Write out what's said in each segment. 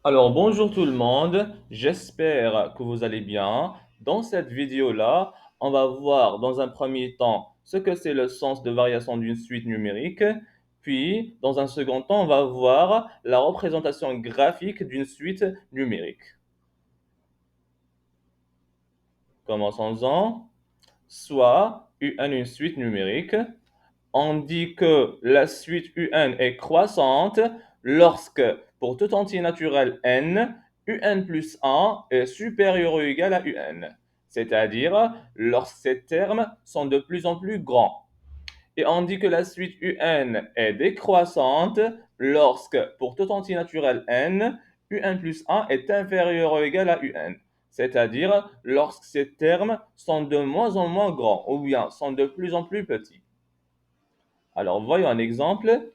Alors bonjour tout le monde, j'espère que vous allez bien. Dans cette vidéo-là, on va voir dans un premier temps ce que c'est le sens de variation d'une suite numérique, puis dans un second temps, on va voir la représentation graphique d'une suite numérique. Commençons-en. Soit UN une suite numérique, on dit que la suite UN est croissante lorsque, pour tout entier naturel n, UN plus 1 est supérieur ou égal à UN, c'est-à-dire lorsque ces termes sont de plus en plus grands. Et on dit que la suite UN est décroissante lorsque, pour tout entier naturel n, UN plus 1 est inférieur ou égal à UN, c'est-à-dire lorsque ces termes sont de moins en moins grands ou bien sont de plus en plus petits. Alors, voyons un exemple.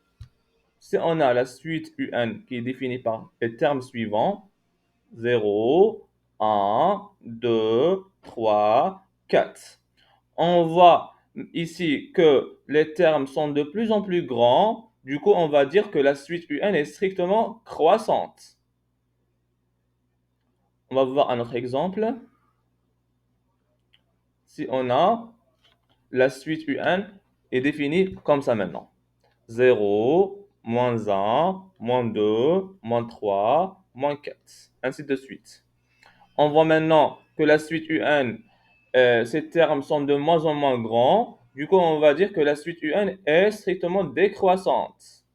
Si on a la suite UN qui est définie par les termes suivants, 0, 1, 2, 3, 4. On voit ici que les termes sont de plus en plus grands. Du coup, on va dire que la suite UN est strictement croissante. On va voir un autre exemple. Si on a la suite UN est définie comme ça maintenant. 0, moins 1, moins 2, moins 3, moins 4, ainsi de suite. On voit maintenant que la suite UN, ces termes sont de moins en moins grands. Du coup, on va dire que la suite UN est strictement décroissante.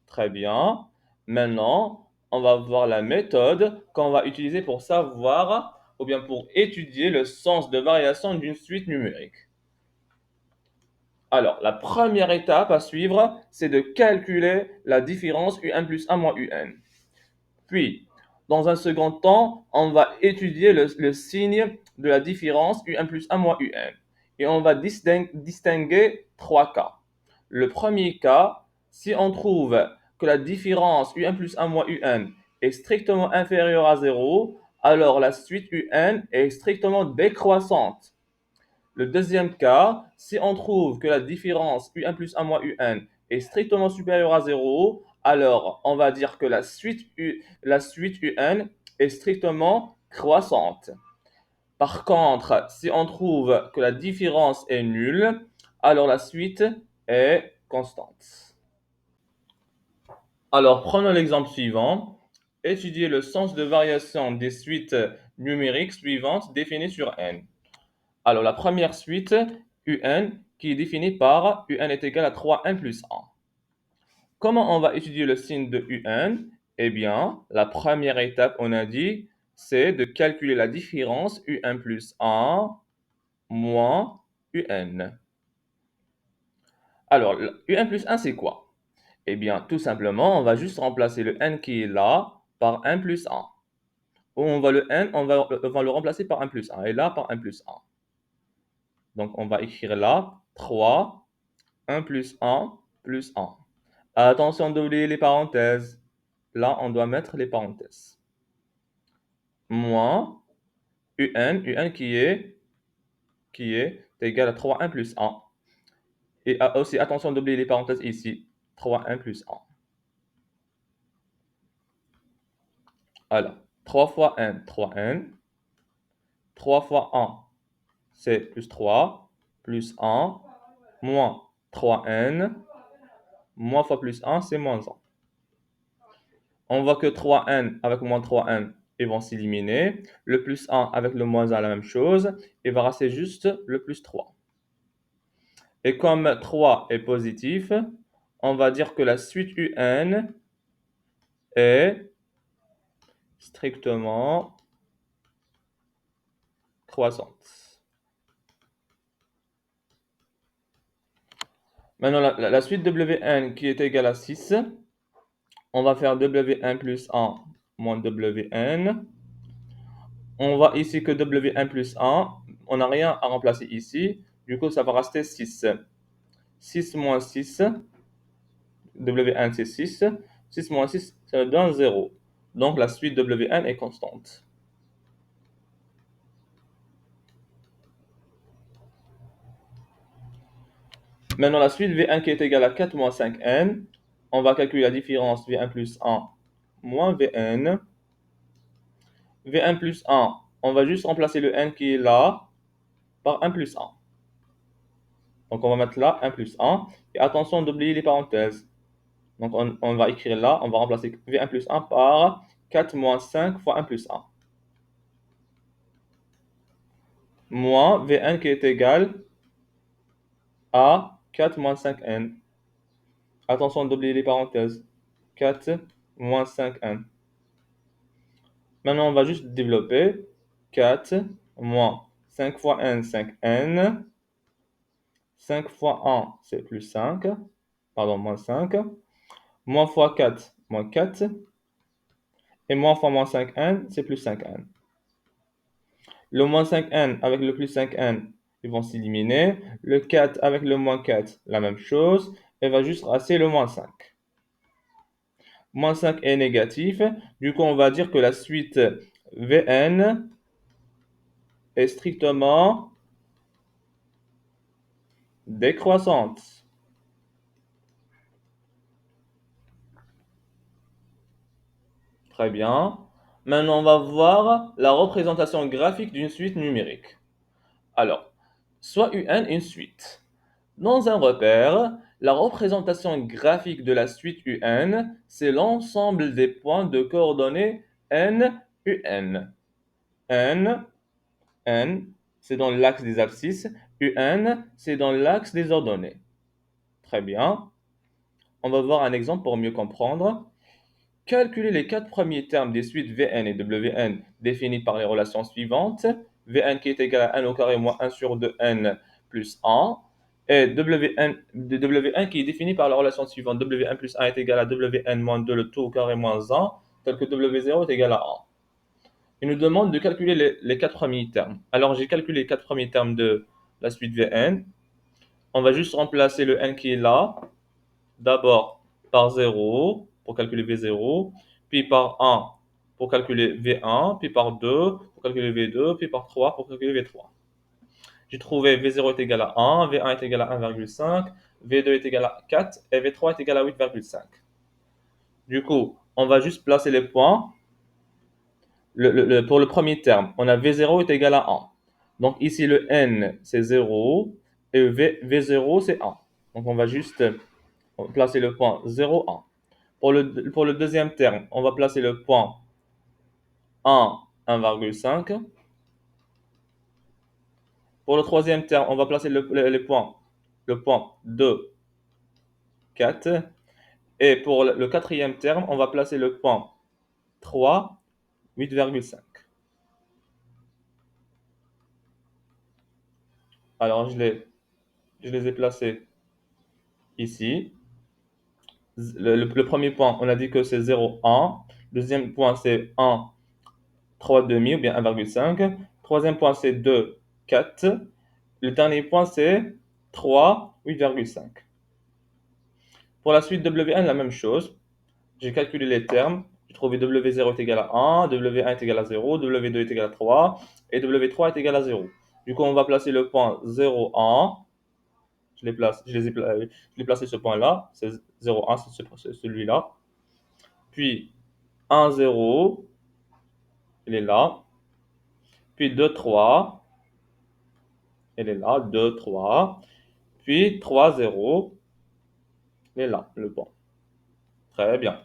Très bien. Maintenant, on va voir la méthode qu'on va utiliser pour savoir ou bien pour étudier le sens de variation d'une suite numérique. Alors, la première étape à suivre, c'est de calculer la différence UN plus 1 moins UN. Puis, dans un second temps, on va étudier le signe de la différence UN plus 1 moins UN. Et on va distinguer trois cas. Le premier cas, si on trouve que la différence UN plus 1 moins UN est strictement inférieure à 0, alors la suite UN est strictement décroissante. Le deuxième cas, si on trouve que la différence UN plus 1 moins UN est strictement supérieure à 0, alors on va dire que la suite UN est strictement croissante. Par contre, si on trouve que la différence est nulle, alors la suite est constante. Alors prenons l'exemple suivant. Étudier le sens de variation des suites numériques suivantes définies sur n. Alors, la première suite, UN, qui est définie par UN est égal à 3n plus 1. Comment on va étudier le signe de UN? Eh bien, la première étape, on a dit, c'est de calculer la différence UN plus 1 moins UN. Alors, UN plus 1, c'est quoi? Eh bien, tout simplement, on va juste remplacer le n qui est là par 1 plus 1. Ou on va le n, on va le remplacer par 1 plus 1, et là par 1 plus 1. Donc, on va écrire là 3, 1 plus 1 plus 1. Attention d'oublier les parenthèses. Là, on doit mettre les parenthèses. Moins UN qui est égal à 3, 1 plus 1. Et aussi, attention d'oublier les parenthèses ici. 3, 1 plus 1. Alors, 3 fois n, 3n. 3 fois 1, c'est plus 3, plus 1, moins 3n, moins fois plus 1, c'est moins 1. On voit que 3n avec moins 3n, ils vont s'éliminer. Le plus 1 avec le moins 1, la même chose. Il va rester juste le plus 3. Et comme 3 est positif, on va dire que la suite UN est strictement croissante. Maintenant, la suite WN qui est égale à 6, on va faire WN plus 1 moins WN. On voit ici que WN plus 1, on n'a rien à remplacer ici. Du coup, ça va rester 6. 6 moins 6, WN c'est 6. 6 moins 6, ça donne 0. Donc la suite WN est constante. Maintenant, la suite V1 qui est égale à 4 moins 5N. On va calculer la différence V1 plus 1 moins Vn. Vn plus 1, on va juste remplacer le n qui est là par 1 plus 1. Donc on va mettre là 1 plus 1. Et attention d'oublier les parenthèses. Donc on va écrire là, on va remplacer V1 plus 1 par 4 moins 5 fois 1 plus 1. Moins V1 qui est égal à 4 moins 5n. Attention d'oublier les parenthèses. 4 moins 5n. Maintenant, on va juste développer. 4 moins 5 fois n, 5n. 5 fois 1, c'est plus 5. Pardon, moins 5. Moins fois 4, moins 4. Et moins fois moins 5n, c'est plus 5n. Le moins 5n avec le plus 5n, ils vont s'éliminer. Le 4 avec le moins 4, la même chose. Et va juste rester le moins 5. Moins 5 est négatif. Du coup, on va dire que la suite Vn est strictement décroissante. Très bien. Maintenant, on va voir la représentation graphique d'une suite numérique. Alors, soit UN une suite. Dans un repère, la représentation graphique de la suite UN, c'est l'ensemble des points de coordonnées n, UN. N, N, c'est dans l'axe des abscisses. UN, c'est dans l'axe des ordonnées. Très bien. On va voir un exemple pour mieux comprendre. Calculer les quatre premiers termes des suites Vn et Wn définis par les relations suivantes. Vn qui est égal à n au carré moins 1 sur 2n plus 1. Et Wn qui est défini par la relation suivante. Wn plus 1 est égal à Wn moins 2 le tout au carré moins 1, tel que W0 est égal à 1. Il nous demande de calculer les quatre premiers termes. Alors j'ai calculé les quatre premiers termes de la suite Vn. On va juste remplacer le n qui est là. D'abord par 0 pour calculer V0, puis par 1 pour calculer V1, puis par 2 pour calculer V2, puis par 3 pour calculer V3. J'ai trouvé V0 est égal à 1, V1 est égal à 1,5, V2 est égal à 4 et V3 est égal à 8,5. Du coup, on va juste placer les points. Pour le premier terme, on a V0 est égal à 1. Donc ici, le N, c'est 0 et V0, c'est 1. Donc on va juste placer le point 0, 1. Pour le deuxième terme, on va placer le point 1, 1,5. Pour le troisième terme, on va placer le point 2, 4. Et pour le quatrième terme, on va placer le point 3, 8,5. Alors, je les ai placés ici. Le premier point, on a dit que c'est 0, 1. Le deuxième point, c'est 1, 3,5 ou bien 1,5. Troisième point, c'est 2, 4. Le dernier point, c'est 3, 8,5. Pour la suite Wn, la même chose. J'ai calculé les termes. J'ai trouvé W0 est égal à 1, W1 est égal à 0, W2 est égal à 3 et W3 est égal à 0. Du coup, on va placer le point 0, 1. Je l'ai placé ce point-là. C'est 0, 1, c'est celui-là. Puis 1, 0, il est là. Puis 2, 3, il est là. 2, 3. Puis 3, 0, il est là, le point. Très bien.